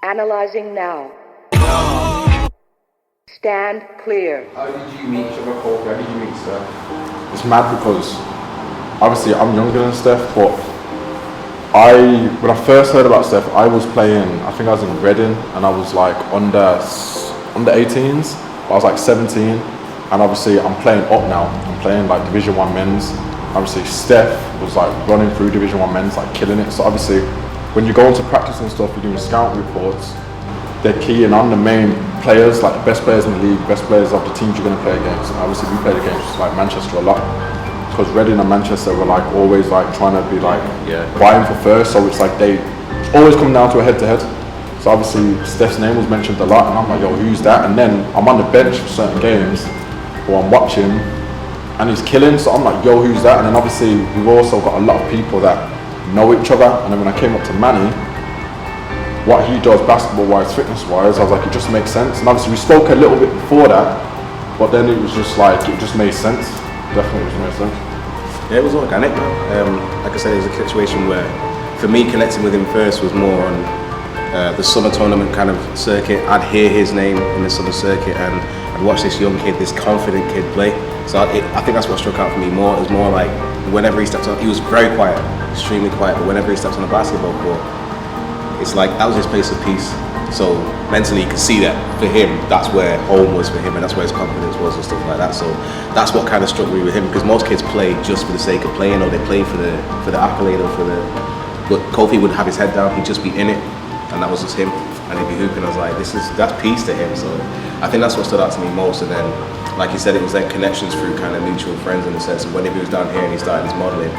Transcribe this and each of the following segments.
Analyzing now. Stand clear. How did you meet each other, Kofi? How did you meet Steph? It's mad because obviously I'm younger than Steph, but when I first heard about Steph, I was playing, I think I was in Reading, and I was like under 18s, I was like 17, and obviously I'm playing up now. I'm playing like Division 1 men's. Obviously Steph was like running through Division 1 men's, like killing it. So obviously when you go into practice and stuff, you're doing scout reports, they're keying on the main players, like the best players in the league, best players of the teams you're going to play against. And obviously we played against like Manchester a lot, because Reading and Manchester were like always like trying to be like vying for first, so it's like it's always come down to a head-to-head. So obviously Steph's name was mentioned a lot, and I'm like, yo, who's that? And then I'm on the bench for certain games, or I'm watching, and he's killing, so I'm like, yo, who's that? And then obviously we've also got a lot of people that know each other, and then when I came up to Manny, what he does basketball-wise, fitness-wise, I was like, it just makes sense. And obviously we spoke a little bit before that, but then it was just like, it just made sense. Definitely just made sense. Yeah, it was organic, man. Like I said, it was a situation where, for me, connecting with him first was more on the summer tournament kind of circuit. I'd hear his name in the summer circuit, and I'd watch this young kid, this confident kid play. So I think that's what struck out for me more. It was more like, whenever he steps on, he was very quiet, extremely quiet, but whenever he steps on a basketball court, it's like that was his place of peace. So mentally you could see that for him, that's where home was for him, and that's where his confidence was and stuff like that. So that's what kind of struck me with him, because most kids play just for the sake of playing, or they play for the accolade, or but Kofi would have his head down, he'd just be in it, and that was just him, and he'd be hooping. I was like, that's peace to him. So I think that's what stood out to me most. And then, like you said, it was then connections through kind of mutual friends, in the sense of whenever he was down here and he started his modelling,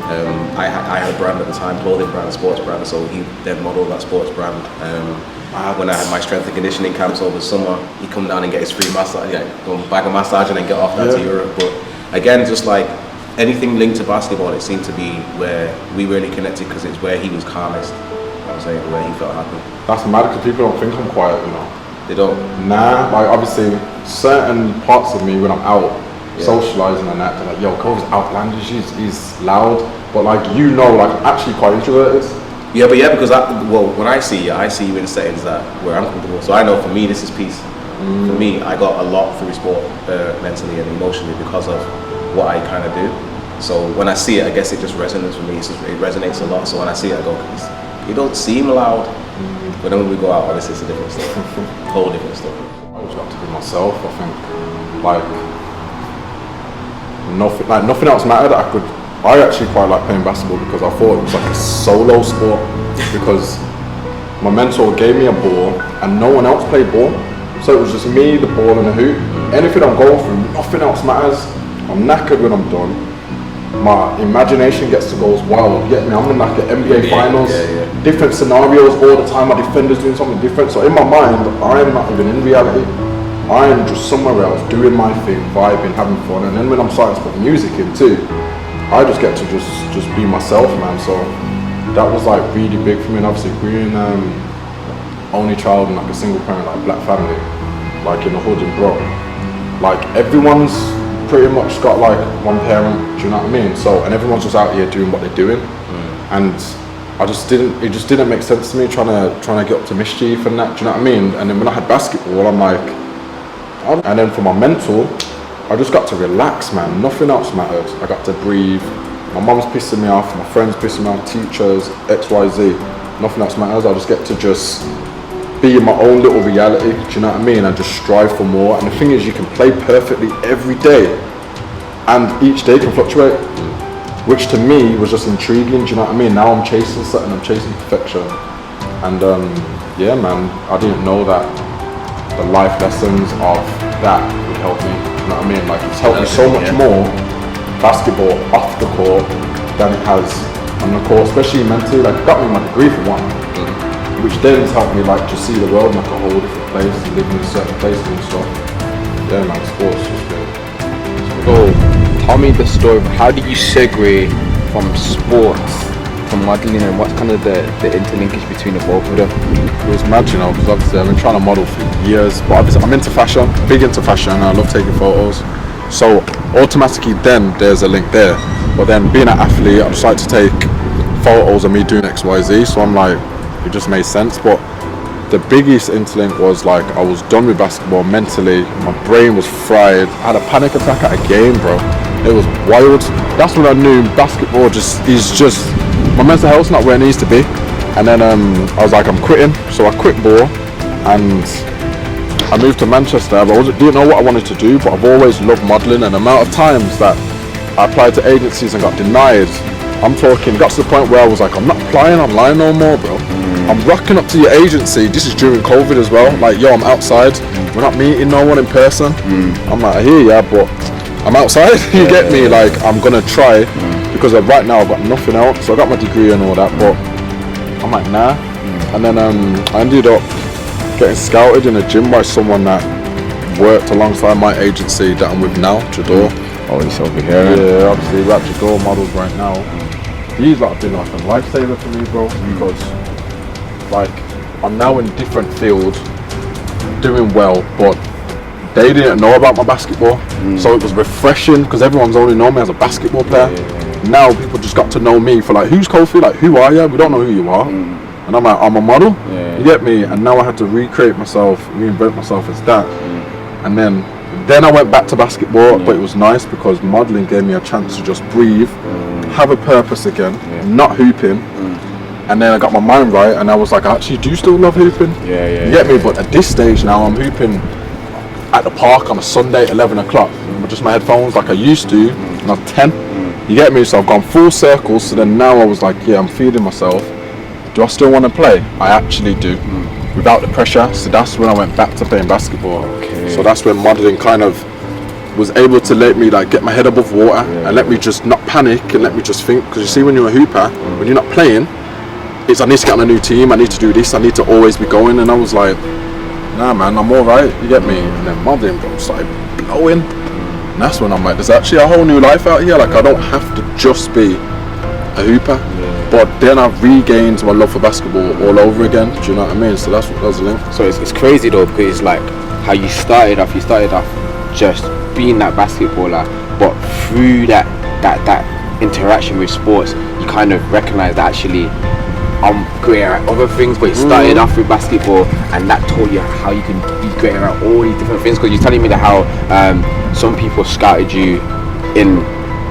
I had a brand at the time, clothing brand, a sports brand, so he then modelled that sports brand. When I had my strength and conditioning camps over summer, he'd come down and get his free massage, go bag a massage and then get off down to Europe. But again, just like anything linked to basketball, it seemed to be where we really connected, because it's where he was calmest, I was saying, where he felt happy. That's mad, because people don't think I'm quiet, you know. They don't? Nah, like obviously certain parts of me when I'm out socialising and that, they're like, yo, Kofi's outlandish, he's loud, but like, you know, like I'm actually quite introverted. Yeah, because when I see you in settings that where I'm comfortable. So I know for me, this is peace. For me, I got a lot through sport, mentally and emotionally, because of what I kind of do. So when I see it, I guess it just resonates with me. It resonates a lot. So when I see it, I go, you don't seem loud. But then when we go out, obviously it's a different stuff, whole different stuff. I just got to be myself. I think nothing else mattered. I actually quite like playing basketball, because I thought it was like a solo sport, because my mentor gave me a ball and no one else played ball, so it was just me, the ball and the hoop. Anything I'm going through, nothing else matters. I'm knackered when I'm done. My imagination gets to go as wild. You get me? I'm in like an NBA finals, different scenarios all the time. My defender's doing something different, so in my mind, I'm not even in reality. I am just somewhere else doing my thing, vibing, having fun. And then when I'm starting to put music in too, I just get to just be myself, man. So that was like really big for me. And obviously being only child in like a single parent, like black family, like in the hood in Bro, like everyone's pretty much got like one parent, do you know what I mean? So, and everyone's just out here doing what they're doing. And it just didn't make sense to me trying to get up to mischief and that, do you know what I mean? And then when I had basketball, I'm like, and then for my mental, I just got to relax, man. Nothing else mattered. I got to breathe. My mum's pissing me off, my friends pissing me off, teachers, XYZ. Nothing else matters. I just get to just be in my own little reality, do you know what I mean? And just strive for more. And the thing is, you can play perfectly every day, and each day can fluctuate, which to me was just intriguing, do you know what I mean? Now I'm chasing something, I'm chasing perfection. And yeah, man, I didn't know that the life lessons of that would help me, you know what I mean? Like, it's helped me so much more, basketball off the court, than it has on the court, especially mentally. Like, it got me my degree for one, which then has helped me like to see the world in like a whole different place, and live in certain places and stuff. Yeah, man, sports just been. So, tell me the story. How did you segue from sports to modelling, and what's kind of the interlinkage between the both of them? It was mad, you know, because obviously I've been trying to model for years, but obviously I'm into fashion, big into fashion, and I love taking photos. So automatically then there's a link there. But then being an athlete, I decided to take photos of me doing XYZ, so I'm like, it just made sense. But the biggest interlink was like I was done with basketball mentally. My brain was fried. I had a panic attack at a game, bro. It was wild. That's when I knew basketball is just my mental health's not where it needs to be. And then I was like, I'm quitting. So I quit ball and I moved to Manchester. I didn't know what I wanted to do, but I've always loved modelling. And the amount of times that I applied to agencies and got denied, I'm talking, got to the point where I was like, I'm not applying online no more, bro. I'm rocking up to your agency. This is during COVID as well. Like, yo, I'm outside. We're not meeting no one in person. I'm like, I hear ya, but I'm outside. You get me? Like, I'm gonna try because right now I've got nothing else. So I got my degree and all that, but I'm like, nah. And then I ended up getting scouted in a gym by someone that worked alongside my agency that I'm with now, Jador. Oh, he's over here. Yeah, obviously we're at Jador Models right now. He's like been like a lifesaver for me, bro, because like I'm now in different fields, doing well, but they didn't know about my basketball, so it was refreshing because everyone's only known me as a basketball player. Now people just got to know me for like, who's Kofi? Like, who are you? We don't know who you are. And I'm like, I'm a model. You get me? And now I had to recreate myself, reinvent myself as that. And then I went back to basketball, but it was nice because modeling gave me a chance to just breathe, have a purpose again, not hooping. And then I got my mind right, and I was like, I actually do still love hooping. You get me? But at this stage now, I'm hooping at the park on a Sunday at 11 o'clock with just my headphones like I used to when I was 10. You get me? So I've gone full circle. So then now I was like, yeah, I'm feeding myself. Do I still want to play? I actually do, without the pressure. So that's when I went back to playing basketball. So that's when modeling kind of was able to let me like get my head above water and let me just not panic and let me just think. Because you see, when you're a hooper, when you're not playing, it's I need to get on a new team, I need to do this, I need to always be going. And I was like, nah man, I'm alright, you get me? And then modeling started blowing. And that's when I'm like, there's actually a whole new life out here. Like, I don't have to just be a hooper. But then I've regained my love for basketball all over again. Do you know what I mean? So that's the link. So it's crazy though, because it's like how you started off just being that basketballer, but through that interaction with sports, you kind of recognize that actually I'm great at other things, but it started off with basketball, and that taught you how you can be great at all these different things. Because you're telling me that how some people scouted you in,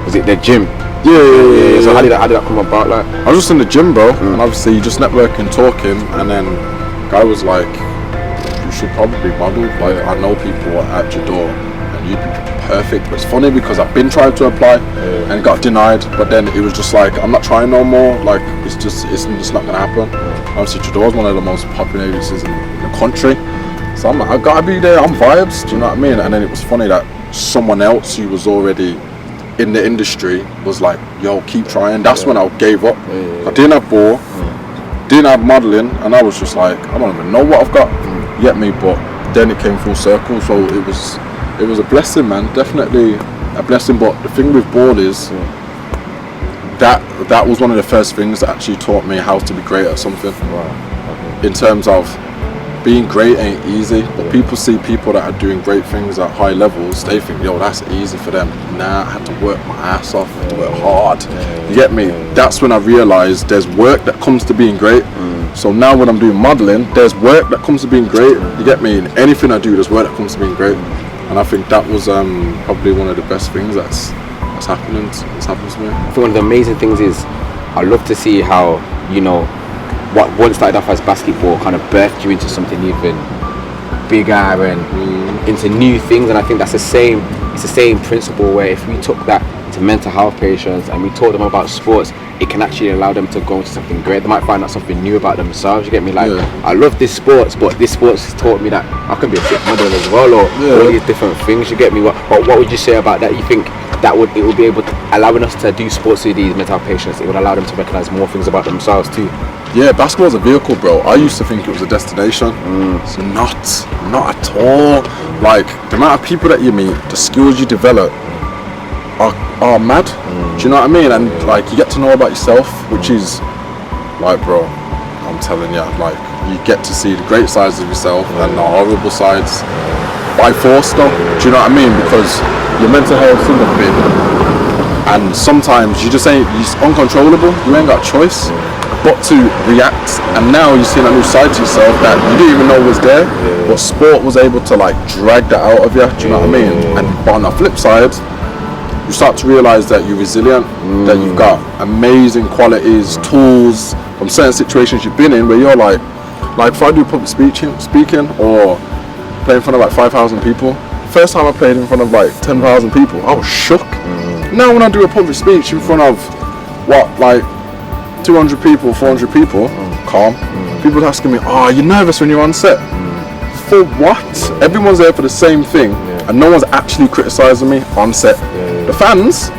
was it the gym? Yeah. So how did that come about? Like, I was just in the gym, bro, and obviously you just networking, talking, and then guy was like, you should probably model. Like, I know people at Jador, and you'd be perfect. But it's funny because I've been trying to apply and got denied, but then it was just like, I'm not trying no more. Like, it's just not gonna happen. Obviously Jador's one of the most popular agencies in the country, so I'm like, I gotta be there. I'm vibes, do you know what I mean? And then it was funny that someone else who was already in the industry was like, yo, keep trying. That's when I gave up. I didn't have ball, didn't have modelling, and I was just like, I don't even know what I've got. You get me? But then it came full circle, so it was a blessing, man. Definitely a blessing. But the thing with ball is that was one of the first things that actually taught me how to be great at something. In terms of being great ain't easy, but people see people that are doing great things at high levels, they think, yo, that's easy for them. Nah, I had to work my ass off, I had to work hard. You get me? That's when I realized there's work that comes to being great. So now when I'm doing modeling, there's work that comes to being great. You get me? In anything I do, there's work that comes to being great. And I think that was probably one of the best things that's happened to me. I think one of the amazing things is I love to see how, you know, what once started off as basketball kind of birthed you into something even bigger and into new things. And I think it's the same principle where if we took that to mental health patients and we taught them about sports, it can actually allow them to go into something great. They might find out something new about themselves. You get me? Like, I love this sports, but this sports has taught me that I can be a fit model as well, or all these different things. You get me? What would you say about that? You think that it would be able to allowing us to do sports with these mental health patients, it would allow them to recognize more things about themselves too? Yeah, basketball's a vehicle, bro. I used to think it was a destination. It's not at all. Like, the amount of people that you meet, the skills you develop are mad. Do you know what I mean? And like, you get to know about yourself, which is like, bro, I'm telling you, like, you get to see the great sides of yourself and the horrible sides by force though. Do you know what I mean? Because your mental health's in the bit, and sometimes it's uncontrollable. You ain't got a choice. got to react, and now you're seeing a new side to yourself that you didn't even know was there, but sport was able to like drag that out of you. Do you know what I mean? And but on the flip side, you start to realize that you're resilient, that you've got amazing qualities, tools from certain situations you've been in where you're like if I do public speaking or play in front of like 5,000 people. First time I played in front of like 10,000 people, I was shook. Now when I do a public speech in front of like 200 people, 400 people, calm. People asking me, "Oh, you're nervous when you're on set?" For what? Everyone's there for the same thing, and no one's actually criticizing me on set. The fans,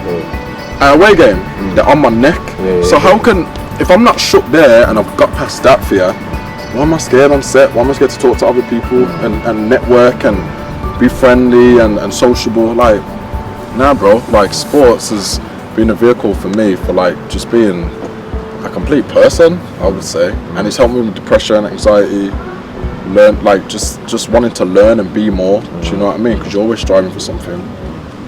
away game, they're on my neck. So how can, if I'm not shook there and I've got past that fear, why am I scared on set? Why am I scared to talk to other people and network and be friendly and sociable? Like, nah, bro. Like, sports has been a vehicle for me for like just being a complete person, I would say, and it's helped me with depression, anxiety, learn, like just wanting to learn and be more. Do you know what I mean? Because you're always striving for something.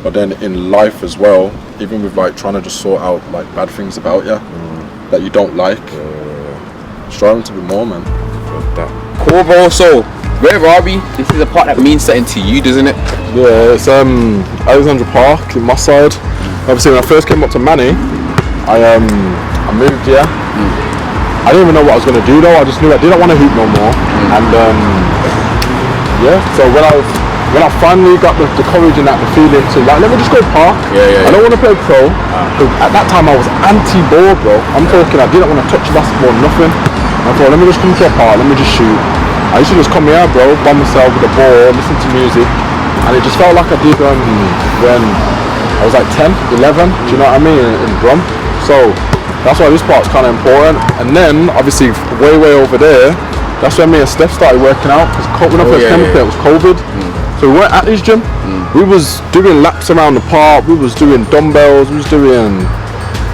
But then in life as well, even with like trying to just sort out like bad things about you that you don't like, striving to be more, man. Cool, bro. So where are we? This is a part that means something to you, doesn't it? Yeah, it's Alexandra Park in my side. Obviously, when I first came up to Manny, I moved here. I didn't even know what I was going to do though. I just knew I didn't want to hoop no more. And so when I finally got the courage and the feeling to like, let me just go park. I don't want to play pro. At that time I was anti-ball, bro. I'm talking, I didn't want to touch the basketball, nothing. I thought, let me just come to a park, let me just shoot. I used to just come here, bro, by myself with the ball, listen to music, and it just felt like I did when I was like 10, 11, do you know what I mean, in Brum. So that's why this part's kind of important. And then obviously way over there, that's when me and Steph started working out, because when I first came up here it was COVID. So we weren't at his gym. We was doing laps around the park, we was doing dumbbells, we was doing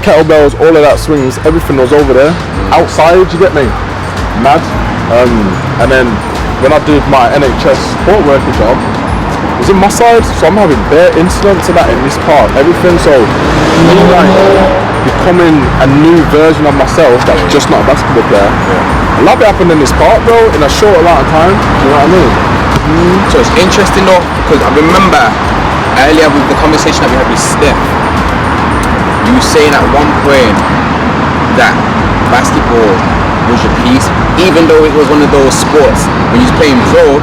kettlebells, all of that, swings, everything was over there. Outside, you get me? Mad. And then when I did my NHS sport worker job, it was in my side, so I'm having bare incidents of that in this park, everything. So me like becoming a new version of myself that's just not a basketball player. A lot of it happened in this park, bro, in a short amount of time. Do you know what I mean? So it's interesting though, because I remember earlier with the conversation that we had with Steph, you were saying at one point that basketball was your piece, even though it was one of those sports when you was playing pro,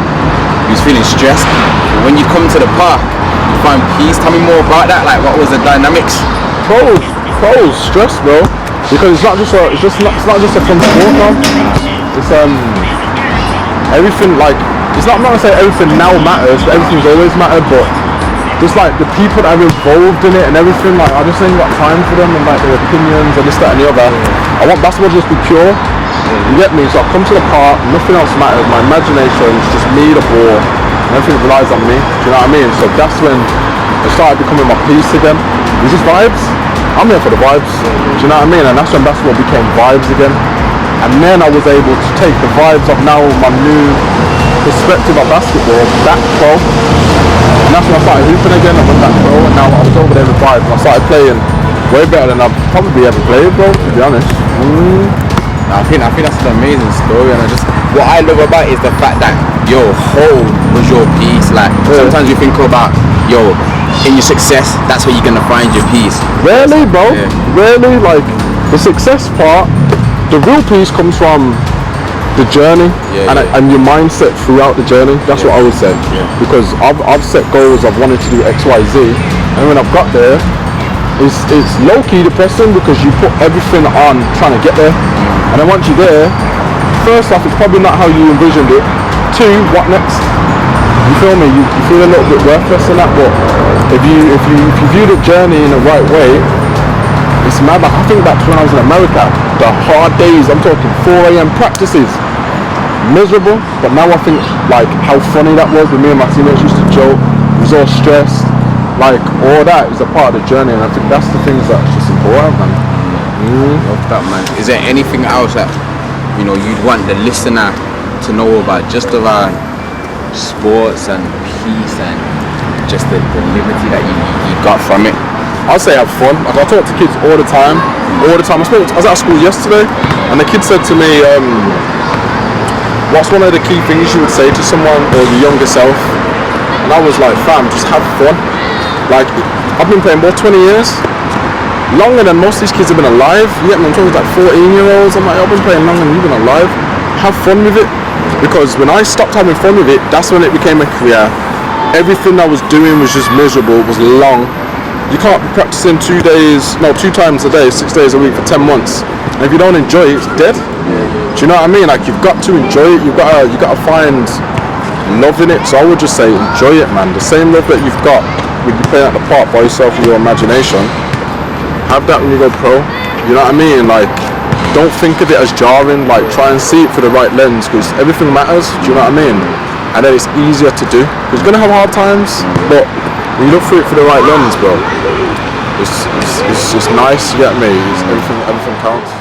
you was feeling stressed. But when you come to the park, you find peace. Tell me more about that. Like, what was the dynamics? Pro's stress, bro, because it's not just a fun sport now. It's everything, like, it's not, I'm not gonna say everything now matters, but everything's always mattered, but just like the people that are involved in it and everything, like I just ain't got time for them and like their opinions and this, that and the other. I want basketball to just be pure. You get me? So I come to the park, nothing else matters, my imagination is just me, the ball, and everything relies on me. Do you know what I mean? So that's when it started becoming my piece again. It's just vibes. I'm here for the vibes. Do you know what I mean? And that's when basketball became vibes again. And then I was able to take the vibes of now my new perspective of basketball back pro. And that's when I started hooping again. I went back pro, and now I was over there with vibes. I started playing way better than I've probably ever played, bro, to be honest. I think that's an amazing story, and what I love about it is the fact that home was your piece. Like sometimes you think about in your success, that's where you're gonna find your piece. Really, bro? Really, like the success part, the real piece comes from the journey and your mindset throughout the journey. That's what I would say. Because I've set goals of wanting to do X, Y, Z, and when I've got there, it's low-key depressing because you put everything on trying to get there. And then once you're there, first off, it's probably not how you envisioned it. Two, what next? You feel me? You feel a little bit worthless in that, but if you view the journey in the right way, it's mad. Like, I think back to when I was in America, the hard days, I'm talking 4 a.m. practices, miserable, but now I think like how funny that was when me and my teammates used to joke, we was all stressed, like all that is a part of the journey, and I think that's the things that's just important, man. Love that, man. Is there anything else that you'd want the listener to know about, just around sports and peace and just the liberty that you got from it? I'll say have fun. Like I talk to kids all the time, all the time. I was at school yesterday, and the kid said to me, what's one of the key things you would say to someone or your younger self? And I was like, fam, just have fun. Like, I've been playing ball 20 years, longer than most of these kids have been alive. You get me? I'm talking like 14-year-olds. I'm like, I've been playing longer than you've been alive. Have fun with it. Because when I stopped having fun with it, that's when it became a career. Everything I was doing was just miserable, it was long. You can't be practicing 2 times a day, 6 days a week for 10 months. And if you don't enjoy it, it's dead. Do you know what I mean? Like, you've got to enjoy it, you've got to find love in it. So I would just say, enjoy it, man. The same love that you've got when you're playing at the park by yourself with your imagination, have that when you go pro. You know what I mean? Like, don't think of it as jarring, like try and see it through the right lens, because everything matters, do you know what I mean? And then it's easier to do, because you're going to have hard times, but when you look through it through the right lens, bro, it's nice, you get me? Everything counts.